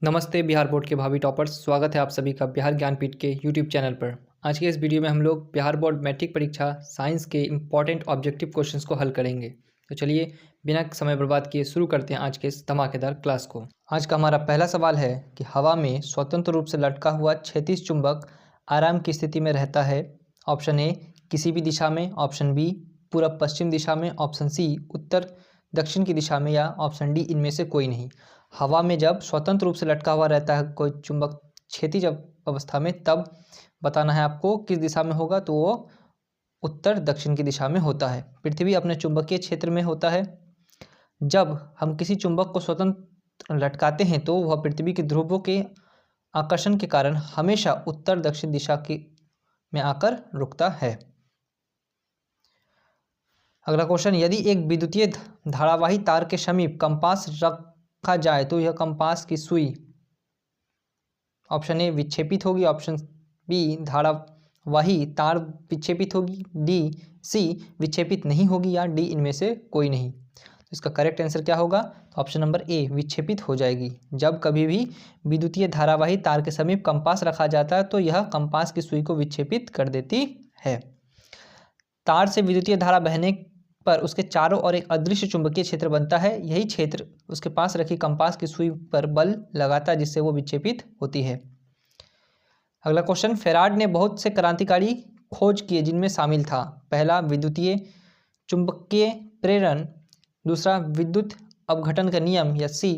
नमस्ते बिहार बोर्ड के भावी टॉपर्स, स्वागत है आप सभी का बिहार ज्ञानपीठ के यूट्यूब चैनल पर। आज के इस वीडियो में हम लोग बिहार बोर्ड मैट्रिक परीक्षा साइंस के इम्पॉर्टेंट ऑब्जेक्टिव क्वेश्चंस को हल करेंगे। तो चलिए बिना समय बर्बाद किए शुरू करते हैं आज के इस धमाकेदार क्लास को। आज का हमारा पहला सवाल है कि हवा में स्वतंत्र रूप से लटका हुआ क्षैतिज चुंबक आराम की स्थिति में रहता है। ऑप्शन ए किसी भी दिशा में, ऑप्शन बी पूर्व पश्चिम दिशा में, ऑप्शन सी उत्तर दक्षिण की दिशा में, या ऑप्शन डी इनमें से कोई नहीं। हवा में जब स्वतंत्र रूप से लटका हुआ रहता है कोई चुंबक क्षैतिज अवस्था में, तब बताना है आपको किस दिशा में होगा। तो वो उत्तर दक्षिण की दिशा में होता है। पृथ्वी अपने चुंबकीय क्षेत्र में होता है। जब हम किसी चुंबक को स्वतंत्र लटकाते हैं तो वह पृथ्वी के ध्रुवों के आकर्षण के कारण हमेशा उत्तर दक्षिण दिशा की में आकर रुकता है। अगला क्वेश्चन, यदि एक विद्युतीय धारावाही तार के समीप कंपास रखा जाए तो यह कंपास की सुई ऑप्शन ए विक्षेपित होगी, ऑप्शन बी धारावाही तार विक्षेपित होगी, डी सी विक्षेपित नहीं होगी, या डी इनमें से कोई नहीं। तो इसका करेक्ट आंसर क्या होगा? तो ऑप्शन नंबर ए विक्षेपित हो जाएगी। जब कभी भी विद्युतीय धारावाही तार के समीप कंपास रखा जाता है तो यह कंपास की सुई को विक्षेपित कर देती है। तार से विद्युतीय धारा बहने पर उसके चारों ओर एक अदृश्य चुंबकीय क्षेत्र बनता है। यही क्षेत्र उसके पास रखी कंपास की सुई पर बल लगाता है जिससे वो विक्षेपित होती है। अगला क्वेश्चन, फेराड ने बहुत से क्रांतिकारी खोज किए जिनमें शामिल था पहला विद्युतीय चुंबकीय प्रेरण, दूसरा विद्युत अपघटन का नियम, या सी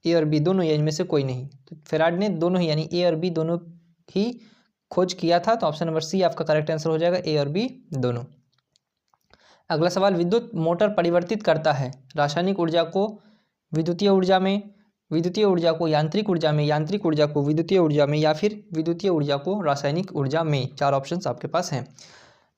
ए और बी दोनों, या इनमें से कोई नहीं। तो फेराड ने दोनों ही यानी ए और बी दोनों ही खोज किया था। तो ऑप्शन नंबर सी आपका करेक्ट आंसर हो जाएगा, ए और बी दोनों। अगला सवाल, विद्युत मोटर परिवर्तित करता है रासायनिक ऊर्जा को विद्युतीय ऊर्जा में, विद्युतीय ऊर्जा को यांत्रिक ऊर्जा में, यांत्रिक ऊर्जा को विद्युतीय ऊर्जा में, या फिर विद्युतीय ऊर्जा को रासायनिक ऊर्जा में। चार ऑप्शंस आपके पास हैं।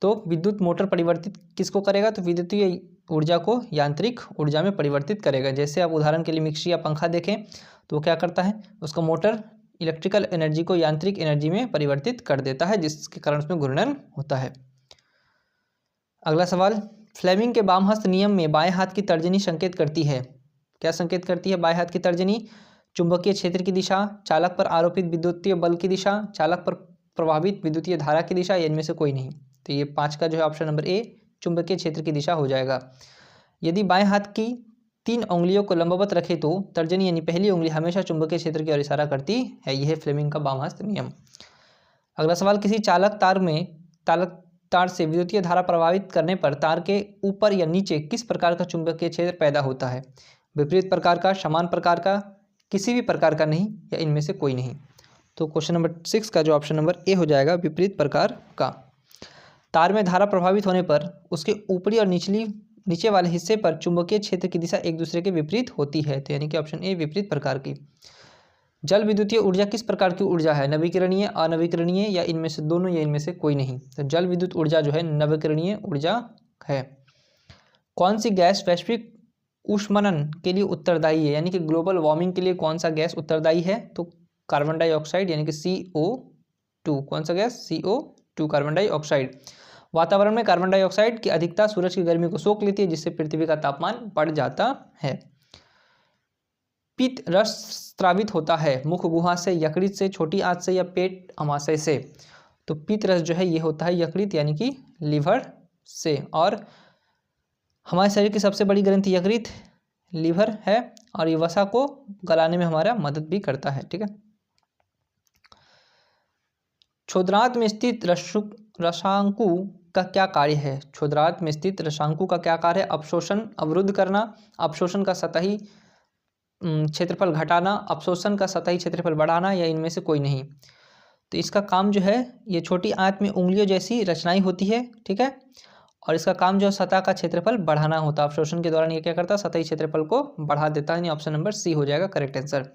तो विद्युत मोटर परिवर्तित किसको करेगा? तो विद्युतीय ऊर्जा को यांत्रिक ऊर्जा में परिवर्तित करेगा। जैसे आप उदाहरण के लिए मिक्सी या पंखा देखें तो वो क्या करता है, उसका मोटर इलेक्ट्रिकल एनर्जी को यांत्रिक एनर्जी में परिवर्तित कर देता है, जिसके कारण उसमें घूर्णन होता है। अगला सवाल, फ्लेमिंग के वामहस्त नियम में बाएं हाथ की तर्जनी संकेत करती है। क्या संकेत करती है बाएं हाथ की तर्जनी? चुंबकीय क्षेत्र की दिशा, चालक पर आरोपित विद्युतीय बल की दिशा, चालक पर प्रभावित विद्युतीय धारा की दिशा, या इनमें से कोई नहीं। तो ये 5 का जो है ऑप्शन नंबर ए चुंबकीय क्षेत्र की दिशा हो जाएगा। यदि बाएं हाथ की 3 उंगलियों को लंबवत रखे तो तर्जनी यानी पहली उंगली हमेशा चुंबकीय क्षेत्र की ओर इशारा करती है। यह है फ्लेमिंग का वामहस्त नियम। अगला सवाल, किसी चालक तार से विद्युतीय धारा प्रभावित करने पर तार के ऊपर या नीचे किस प्रकार का चुंबकीय क्षेत्र पैदा होता है? विपरीत प्रकार का, समान प्रकार का, किसी भी प्रकार का नहीं, या इनमें से कोई नहीं। तो क्वेश्चन नंबर 6 का जो ऑप्शन नंबर ए हो जाएगा, विपरीत प्रकार का। तार में धारा प्रभावित होने पर उसके ऊपरी और नीचे वाले हिस्से पर चुंबकीय क्षेत्र की दिशा एक दूसरे के विपरीत होती है। तो यानी कि ऑप्शन ए विपरीत प्रकार की। जल विद्युतीय ऊर्जा किस प्रकार की ऊर्जा है? नवीकरणीय, अनवीकरणीय, या इनमें से दोनों, या इनमें से कोई नहीं। तो जल विद्युत ऊर्जा जो है नवीकरणीय ऊर्जा है। कौन सी गैस वैश्विक ऊष्मनन के लिए उत्तरदायी है, यानी कि ग्लोबल वार्मिंग के लिए कौन सा गैस उत्तरदायी है? तो कार्बन डाइऑक्साइड यानी कि CO2। कौन सा गैस? CO2 carbon dioxide. वातावरण में कार्बन डाइऑक्साइड की अधिकता सूरज की गर्मी को सोख लेती है जिससे पृथ्वी का तापमान बढ़ जाता है। पित्त रस स्रावित होता है मुख गुहा से, यकृत से, छोटी आंत से, या पेट अमाशय से? तो पित्त रस जो है ये होता है यकृत यानी कि लीवर से। और हमारे शरीर की सबसे बड़ी ग्रंथि यकृत लीवर है, और ये वसा को गलाने में हमारा मदद भी करता है। ठीक है। क्षुद्रांत में स्थित रसांकु का क्या कार्य है? क्षुद्रांत में स्थित रसांकु का क्या कार्य है? अवशोषण अवरुद्ध करना, अवशोषण का सतही क्षेत्रफल घटाना, अवशोषण का सतही क्षेत्रफल बढ़ाना, या इनमें से कोई नहीं। तो इसका काम जो है ये छोटी आंत में उंगलियों जैसी रचनाएं होती है। ठीक है। और इसका काम जो सतह का क्षेत्रफल बढ़ाना होता है। अवशोषण के दौरान ये क्या करता है? सतही क्षेत्रफल को बढ़ा देता है। ऑप्शन नंबर सी हो जाएगा करेक्ट आंसर।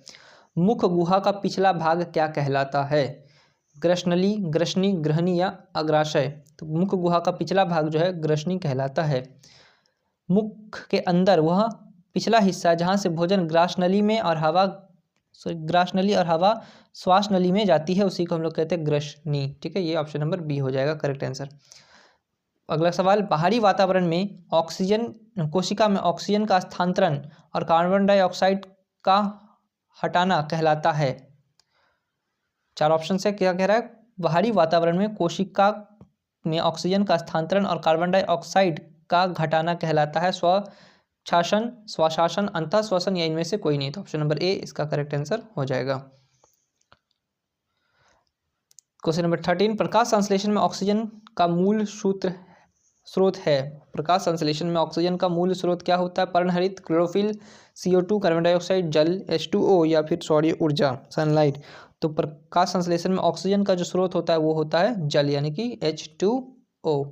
मुख गुहा का पिछला भाग क्या कहलाता है? ग्रसनली, ग्रसनी, ग्रहणी, या अग्राशय? तो मुख गुहा का पिछला भाग जो है ग्रसनी कहलाता है। मुख के अंदर वह पिछला हिस्सा जहाँ से भोजन ग्रासनली और हवा श्वास नली में जाती है उसी को हम लोग कहते हैं ग्रसनी। ठीक है। ये ऑप्शन नंबर बी हो जाएगा करेक्ट आंसर। अगला सवाल, बाहरी वातावरण में ऑक्सीजन, कोशिका में ऑक्सीजन का स्थानांतरण और कार्बन डाइऑक्साइड का हटाना कहलाता है? 4 ऑप्शन है। क्या कह रहा है? बाहरी वातावरण में कोशिका में ऑक्सीजन का स्थानांतरण और कार्बन डाइऑक्साइड का घटाना कहलाता है स्वशासन, स्वशासन, अंतः श्वसन या इनमें से कोई नहीं। तो ऑप्शन नंबर ए इसका करेक्ट आंसर हो जाएगा। क्वेश्चन नंबर 13, प्रकाश संश्लेषण में ऑक्सीजन का मूल स्रोत है। प्रकाश संश्लेषण में ऑक्सीजन का मूल स्रोत क्या होता है? पर्णहरित, क्लोरोफिल, CO2, कार्बन डाइऑक्साइड, जल H2O या फिर सौर्य ऊर्जा सनलाइट। तो प्रकाश संश्लेषण में ऑक्सीजन का जो स्रोत होता है वो होता है जल यानी कि H2O।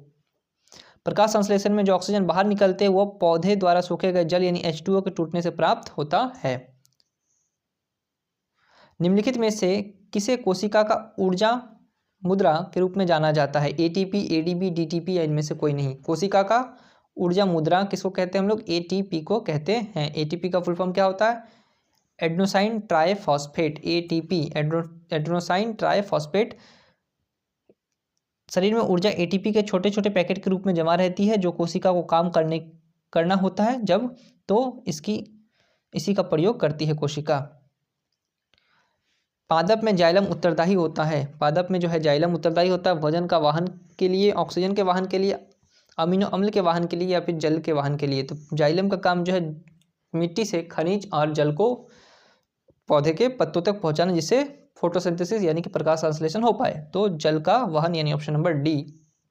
प्रकाश संश्लेषण में जो ऑक्सीजन बाहर निकलते हैं वो पौधे द्वारा सूखे गए जल यानी H2O के टूटने से प्राप्त होता है। निम्नलिखित में से किसे कोशिका का ऊर्जा मुद्रा के रूप में जाना जाता है? ATP, ADP, DTP या इनमें से कोई नहीं। कोशिका का ऊर्जा मुद्रा किसको कहते हैं हम लोग? ATP को कहते हैं। ATP का फुल फॉर्म क्या होता है? Adenosine triphosphate. ATP adenosine triphosphate. शरीर में ऊर्जा ATP के छोटे छोटे पैकेट के रूप में जमा रहती है जो कोशिका को काम करना होता है जब तो इसी का प्रयोग करती है कोशिका। पादप में जाइलम उत्तरदायी होता है। पादप में जो है जाइलम उत्तरदायी होता है वजन का वाहन के लिए, ऑक्सीजन के वाहन के लिए, अमीनो अम्ल के वाहन के लिए या फिर जल के वाहन के लिए। तो जाइलम का काम जो है मिट्टी से खनिज और जल को पौधे के पत्तों तक पहुंचाना जिससे फोटोसिंथेसिस यानी कि प्रकाश संश्लेषण हो पाए। तो जल का वाहन यानी ऑप्शन नंबर डी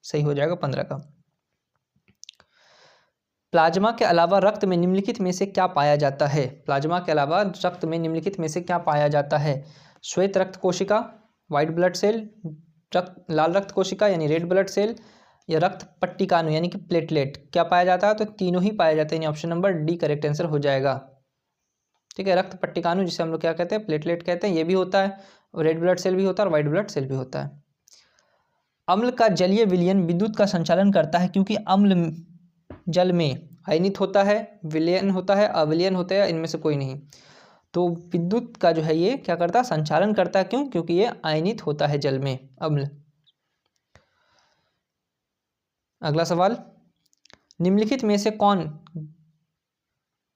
सही हो जाएगा 15 का। प्लाज्मा के अलावा रक्त में निम्नलिखित में से क्या पाया जाता है? प्लाज्मा के अलावा रक्त में निम्नलिखित में से क्या पाया जाता है? श्वेत रक्त कोशिका, व्हाइट ब्लड सेल, लाल रक्त कोशिका यानी रेड ब्लड सेल या रक्त पट्टिकाणु यानी कि प्लेटलेट। क्या पाया जाता है? तो तीनों ही पाया जाते हैं यानी option number D correct answer हो जाएगा। ठीक है, रक्त पट्टिकाणु जिसे हम लोग क्या कहते हैं? प्लेटलेट कहते हैं। ये भी होता है, रेड ब्लड सेल भी होता है और व्हाइट ब्लड सेल भी होता है। अम्ल का जलीय विलयन विद्युत का संचालन करता है क्योंकि अम्ल जल में आयनित होता है, विलयन होता है, अविलयन होता है, इनमें से कोई नहीं। तो विद्युत का जो है ये क्या करता है? संचालन करता है। क्यों? क्योंकि ये आयनित होता है जल में अम्ल। अगला सवाल, निम्नलिखित में से कौन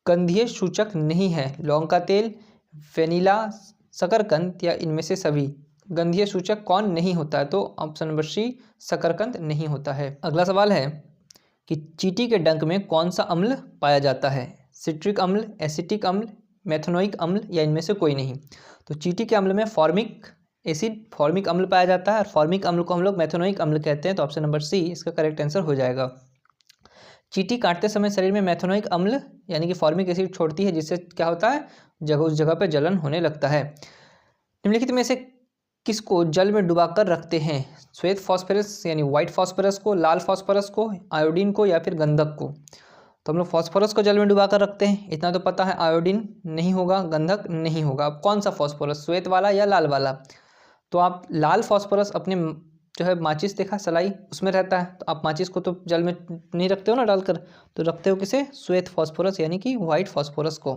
गंधीय सूचक नहीं है? लौंग का तेल, वेनिला, शकरकंद या इनमें से सभी। गंधीय सूचक कौन नहीं होता है? तो ऑप्शन नंबर सी शकरकंद नहीं होता है। अगला सवाल है कि चींटी के डंक में कौन सा अम्ल पाया जाता है? सिट्रिक अम्ल, एसिटिक अम्ल, मेथनोइक अम्ल या इनमें से कोई नहीं। तो चींटी के अम्ल में फॉर्मिक एसिड, फॉर्मिक अम्ल पाया जाता है और फॉर्मिक अम्ल को हम लोग मेथनोइक अम्ल कहते हैं। तो ऑप्शन नंबर सी इसका करेक्ट आंसर हो जाएगा। चींटी काटते समय शरीर में मेथनोइक अम्ल यानी कि फॉर्मिक एसिड छोड़ती है जिससे क्या होता है? उस जगह पे जलन होने लगता है। निम्नलिखित में से किसको जल में डुबाकर रखते हैं? श्वेत फास्फोरस यानी व्हाइट फास्फोरस को, लाल फास्फोरस को, आयोडीन को या फिर गंधक को। तो हम लोग फास्फोरस को जल में डुबाकर रखते हैं, इतना तो पता है। आयोडीन नहीं होगा, गंधक नहीं होगा। अब कौन सा फास्फोरस, श्वेत वाला या लाल वाला? तो आप लाल फास्फोरस अपने जो है माचिस देखा सलाई उसमें रहता है, तो आप माचिस को तो जल में नहीं रखते हो ना डालकर, तो रखते हो किसे? श्वेत फास्फोरस यानी कि व्हाइट फास्फोरस को।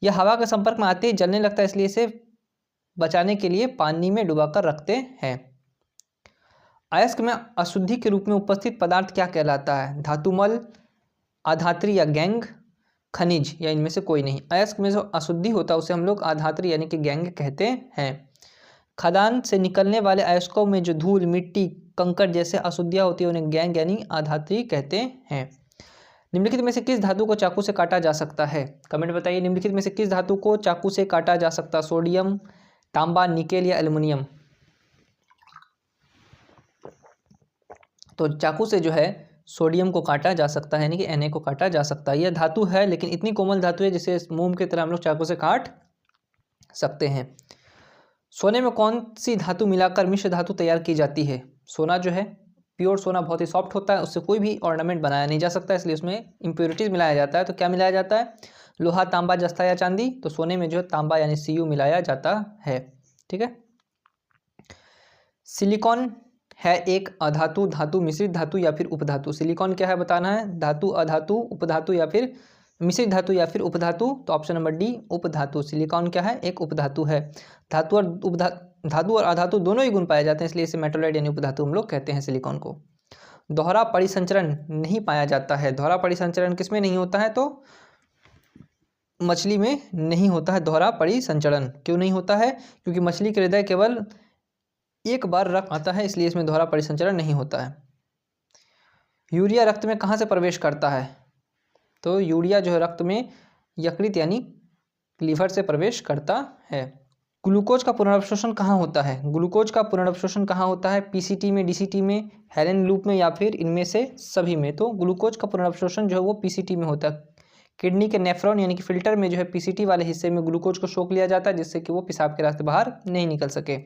यह हवा के संपर्क में आते ही जलने लगता है, इसलिए इसे बचाने के लिए पानी में डुबाकर रखते हैं। अयस्क में अशुद्धि के रूप में उपस्थित पदार्थ क्या कहलाता है? धातुमल, आधात्री या गैंग, खनिज या इनमें से कोई नहीं। अयस्क में जो अशुद्धि होता है उसे हम लोग आधात्री यानी कि गैंग कहते हैं। खदान से निकलने वाले अयस्कों में जो धूल, मिट्टी, कंकड़ जैसे अशुद्धियाँ होती है उन्हें गैंग यानी आधात्री कहते हैं। निम्नलिखित में से किस धातु को चाकू से काटा जा सकता है? कमेंट बताइए, निम्नलिखित में से किस धातु को चाकू से काटा जा सकता है? सोडियम, तांबा, निकेल या एल्युमिनियम। तो चाकू से जो है सोडियम को काटा जा सकता है यानी कि Na को काटा जा सकता है। यह धातु है लेकिन इतनी कोमल धातु है जिसे मोम की तरह हम लोग चाकू से काट सकते हैं। सोने में कौन सी धातु मिलाकर मिश्र धातु तैयार की जाती है? सोना जो है प्योर सोना बहुत ही सॉफ्ट होता है, उससे कोई भी ऑर्नामेंट बनाया नहीं जा सकता, इसलिए उसमें इम्प्योरिटीज मिलाया जाता है। तो क्या मिलाया जाता है? लोहा, तांबा, जस्ता या चांदी। तो सोने में जो है तांबा यानी Cu मिलाया जाता है। ठीक है। सिलिकॉन है एक अधातु, धातु, मिश्रित धातु या फिर उपधातु। सिलिकॉन क्या है बताना है? धातु, अधातु, उपधातु या फिर मिश्रित धातु या फिर उपधातु। तो ऑप्शन नंबर डी उपधातु। सिलिकॉन क्या है? एक उपधातु है। धातु और अधातु दोनों ही गुण पाए जाते हैं, इसलिए इसे मेटोलाइट यानी उपधातु हम लोग कहते हैं सिलिकॉन को। दोहरा परिसंचरण नहीं पाया जाता है। दोहरा परिसंचरण किसमें नहीं होता है? तो मछली में नहीं होता है दोहरा परिसंचरण। क्यों नहीं होता है? क्योंकि मछली के हृदय केवल एक बार रक्त आता है, इसलिए इसमें दोहरा परिसंचरण नहीं होता है। यूरिया रक्त में कहाँ से प्रवेश करता है? तो यूरिया जो है रक्त में यकृत यानी लीवर से प्रवेश करता है। ग्लूकोज का पुनर्अवशोषण कहाँ होता है? ग्लूकोज का पुनर्अवशोषण कहाँ होता है? पीसीटी में, डीसीटी में, हेलेन लूप में या फिर इनमें से सभी में? तो ग्लूकोज का पुनर्अवशोषण जो है वो पीसीटी में होता है। किडनी के नेफ्रॉन यानी कि फिल्टर में जो है पीसीटी वाले हिस्से में ग्लूकोज को सोख लिया जाता है, जिससे कि वो पेशाब के रास्ते बाहर नहीं निकल सके।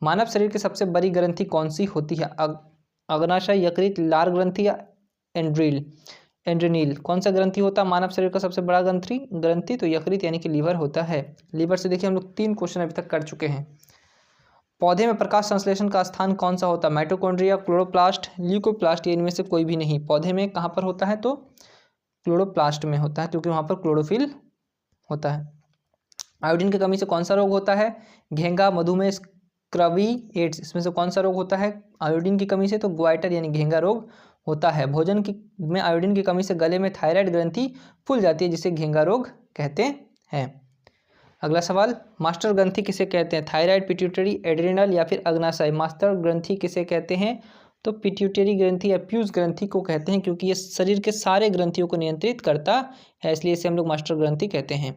मानव शरीर की सबसे बड़ी ग्रंथि कौन सी होती है? अग्नाशय, यकृत, लार ग्रंथि या एंड्रेनील? कौन सा ग्रंथि होता है मानव शरीर का सबसे बड़ा ग्रंथि? तो यकृत यानी कि लीवर होता है। लीवर से देखिए हम लोग 3 क्वेश्चन अभी तक कर चुके हैं। पौधे में प्रकाश संश्लेषण का स्थान कौन सा होता है? माइटोकॉन्ड्रिया, क्लोरोप्लास्ट, ल्यूकोप्लास्ट, इनमें से कोई भी नहीं। पौधे में कहाँ पर होता है? तो क्लोरोप्लास्ट में होता है, क्योंकि वहाँ पर क्लोरोफिल होता है। आयोडीन की कमी से कौन सा रोग होता है? घेंगा, मधुमेह, स्क्रवी, एड्स, इसमें से कौन सा रोग होता है आयोडीन की कमी से? तो ग्वाइटर यानी घेंगा रोग होता है। भोजन की में आयोडीन की कमी से गले में थायराइड ग्रंथि फूल जाती है, जिसे घेंगा रोग कहते हैं। अगला सवाल, मास्टर ग्रंथि किसे कहते हैं? थायराइड, पिट्यूटरी, एड्रिनल या फिर अग्नाशय? मास्टर ग्रंथि किसे कहते हैं? तो पिट्यूटरी ग्रंथि या प्यूज ग्रंथि को कहते हैं, क्योंकि ये शरीर के सारे ग्रंथियों को नियंत्रित करता है, इसलिए इसे हम लोग मास्टर ग्रंथि कहते हैं।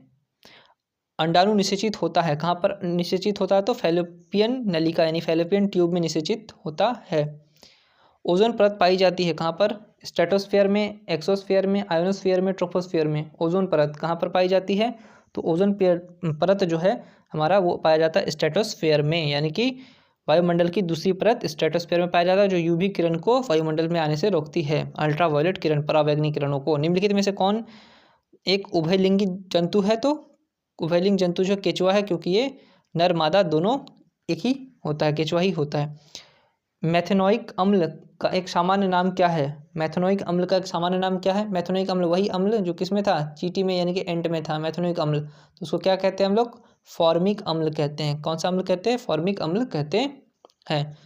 अंडाणु निषेचित होता है कहाँ पर निषेचित होता है? तो फैलोपियन नलिका यानी फैलोपियन ट्यूब में निषेचित होता है। ओजोन परत पाई जाती है कहाँ पर? स्ट्रेटोस्फीयर में, एक्सोस्फीयर में, आयोनोस्फीयर में, ट्रोपोस्फीयर में। ओजोन परत कहाँ पर पाई जाती है? तो ओजोन परत जो है हमारा वो पाया जाता है स्ट्रेटोस्फीयर में, यानी कि वायुमंडल की दूसरी परत स्ट्रेटोस्फीयर में पाया जाता है, जो यूवी किरण को वायुमंडल में आने से रोकती है, अल्ट्रावायलेट किरण, परावैंगनी किरणों को। निम्नलिखित में से कौन एक उभयलिंगी जंतु है? तो उभयलिंग जंतु जो केचुआ है, क्योंकि ये नर मादा दोनों एक ही होता है, केचुआ ही होता है। मैथेनोइक अम्ल का एक सामान्य नाम क्या है? मैथेनोइक अम्ल का एक सामान्य नाम क्या है? मैथेनोइक अम्ल वही अम्ल जो किसमें था? चींटी में, यानी कि एंट में था मैथेनोइक अम्ल। तो उसको क्या कहते हैं हम लोग? फॉर्मिक अम्ल कहते हैं। कौन सा अम्ल कहते हैं? फॉर्मिक अम्ल कहते हैं।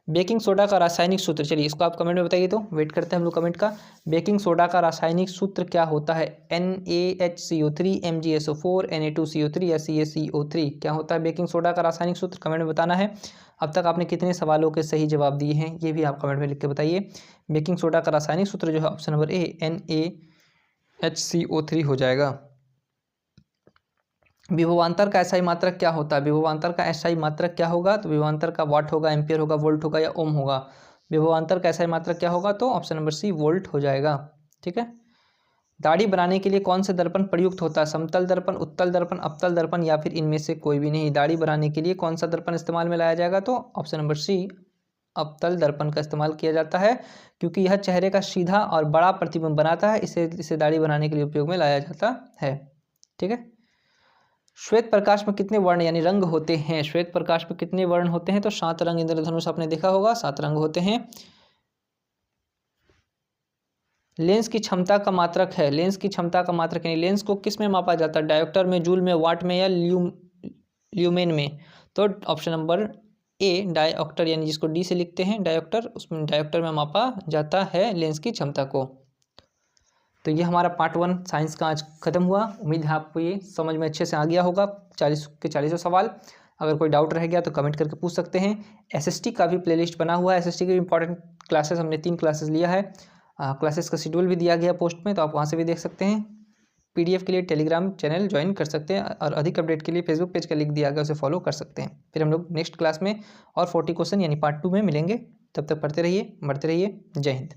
बेकिंग सोडा का रासायनिक सूत्र, चलिए इसको आप कमेंट में बताइए, तो वेट करते हैं हम लोग कमेंट का। बेकिंग सोडा का रासायनिक सूत्र क्या होता है? NaHCO3 MgSO4 Na2CO3 या CaCO3? क्या होता है बेकिंग सोडा का रासायनिक सूत्र? कमेंट में बताना है। अब तक आपने कितने सवालों के सही जवाब दिए हैं ये भी आप कमेंट में लिख के बताइए। बेकिंग सोडा का रासायनिक सूत्र जो है ऑप्शन नंबर ए NaHCO3 हो जाएगा। विभवांतर का एसआई मात्रक क्या होता है? विभवांतर का एसआई मात्रक क्या होगा? तो विभवांतर का वाट होगा, एम्पियर होगा, वोल्ट होगा या ओम होगा? विभवांतर का एसआई मात्रक क्या होगा? तो ऑप्शन नंबर सी वोल्ट हो जाएगा। ठीक है। दाढ़ी बनाने के लिए कौन सा दर्पण प्रयुक्त होता है? समतल दर्पण, उत्तल दर्पण, अवतल दर्पण या फिर इनमें से कोई भी नहीं? दाढ़ी बनाने के लिए कौन सा दर्पण इस्तेमाल में लाया जाएगा? तो ऑप्शन नंबर सी अवतल दर्पण का इस्तेमाल किया जाता है, क्योंकि यह चेहरे का सीधा और बड़ा प्रतिबिंब बनाता है, इसे दाढ़ी बनाने के लिए उपयोग में लाया जाता है। ठीक है। श्वेत प्रकाश में कितने वर्ण यानी रंग होते हैं? श्वेत प्रकाश में कितने वर्ण होते हैं? तो 7 रंग इंद्रधनुष आपने देखा होगा, 7 रंग होते हैं। लेंस की क्षमता का मात्रक है, लेंस की क्षमता का मात्रक यानी लेंस को किस में मापा जाता है? डायोप्टर में, जूल में, वाट में या ल्यूमेन में? तो ऑप्शन नंबर ए डायोप्टर, यानी जिसको डी से लिखते हैं डायोप्टर, उसमें डायोप्टर में मापा जाता है लेंस की क्षमता को। तो ये हमारा पार्ट 1 साइंस का आज खत्म हुआ। उम्मीद है आपको ये समझ में अच्छे से आ गया होगा। 40 के 40 सवाल। अगर कोई डाउट रह गया तो कमेंट करके पूछ सकते हैं। एसएसटी का भी प्लेलिस्ट बना हुआ है, एसएसटी के भी इंपॉर्टेंट क्लासेस हमने 3 क्लासेस लिया है। क्लासेस का शेड्यूल भी दिया गया पोस्ट में, तो आप वहाँ से भी देख सकते हैं। पीडीएफ के लिए टेलीग्राम चैनल ज्वाइन कर सकते हैं, और अधिक अपडेट के लिए फेसबुक पेज का लिंक दिया गया, उसे फॉलो कर सकते हैं। फिर हम लोग नेक्स्ट क्लास में और 40 क्वेश्चन यानी पार्ट 2 में मिलेंगे। तब तक पढ़ते रहिए, बढ़ते रहिए। जय हिंद।